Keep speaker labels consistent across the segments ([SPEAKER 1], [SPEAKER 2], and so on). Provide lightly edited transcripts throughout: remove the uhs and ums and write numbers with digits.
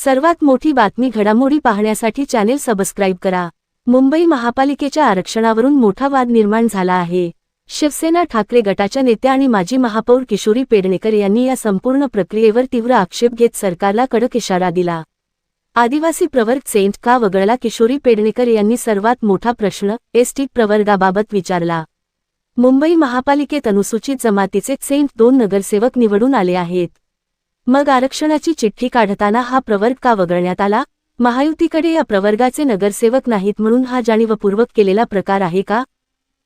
[SPEAKER 1] सर्वात मोठी बातमी घडामोडी पाहण्यासाठी चॅनेल सबस्क्राईब करा। मुंबई महापालिकेच्या आरक्षणावरून मोठा वाद निर्माण झाला आहे। शिवसेना ठाकरे गटाच्या नेत्या आणि माजी महापौर किशोरी पेडणेकर यांनी या संपूर्ण प्रक्रियेवर तीव्र आक्षेप घेत सरकारला कडक इशारा दिला। आदिवासी प्रवर्ग सेंट का वगळला? किशोरी पेडणेकर यांनी सर्वात मोठा प्रश्न एसटी प्रवर्गाबाबत विचारला। मुंबई महापालिकेत अनुसूचित जमातीचे सेंट 2 नगरसेवक निवडून आले आहेत। मग आरक्षणाची चिठ्ठी काढताना हा प्रवर्ग का वगळण्यात आला? महायुतीकडे या प्रवर्गाचे नगरसेवक नाहीत म्हणून हा जाणीवपूर्वक केलेला प्रकार आहे का,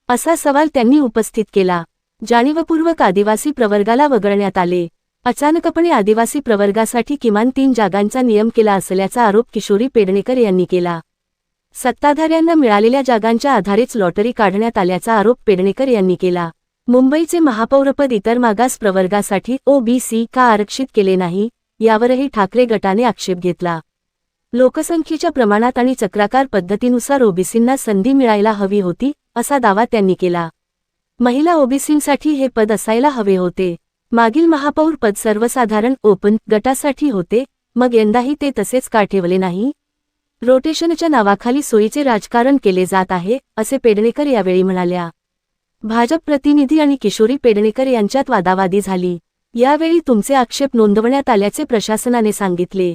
[SPEAKER 1] असा सवाल त्यांनी उपस्थित केला। जाणीवपूर्वक आदिवासी प्रवर्गाला वगळण्यात आले। अचानकपणे आदिवासी प्रवर्गासाठी किमान 3 जागांचा नियम केला असल्याचा आरोप किशोरी पेडणेकर यांनी केला। सत्ताधाऱ्यांना मिळालेल्या जागांच्या आधारेच लॉटरी काढण्यात आल्याचा आरोप पेडणेकर यांनी केला। मुंबईचे महापौरपद इतर मागास प्रवर्गासाठी ओबीसी का आरक्षित केले नाही, यावरही ठाकरे गटाने आक्षेप घेतला। लोकसंख्येच्या प्रमाणात आणि चक्राकार पद्धतीनुसार ओबीसींना संधी मिळायला हवी होती, असा दावा त्यांनी केला। महिला ओबीसींसाठी हे पद असायला हवे होते। मागील महापौर पद सर्वसाधारण ओपन गटासाठी होते, मग यंदाही ते तसेच का ठेवले नाही? रोटेशनच्या नावाखाली सोयीचे राजकारण केले जात आहे, असे पेडणेकर यावेळी म्हणाल्या। भाजप प्रतिनिधी आणि किशोरी पेडणेकर यांच्यात वादावादी झाली। यावेळी तुमचे आक्षेप नोंदवण्यात आल्याचे प्रशासनाने सांगितले।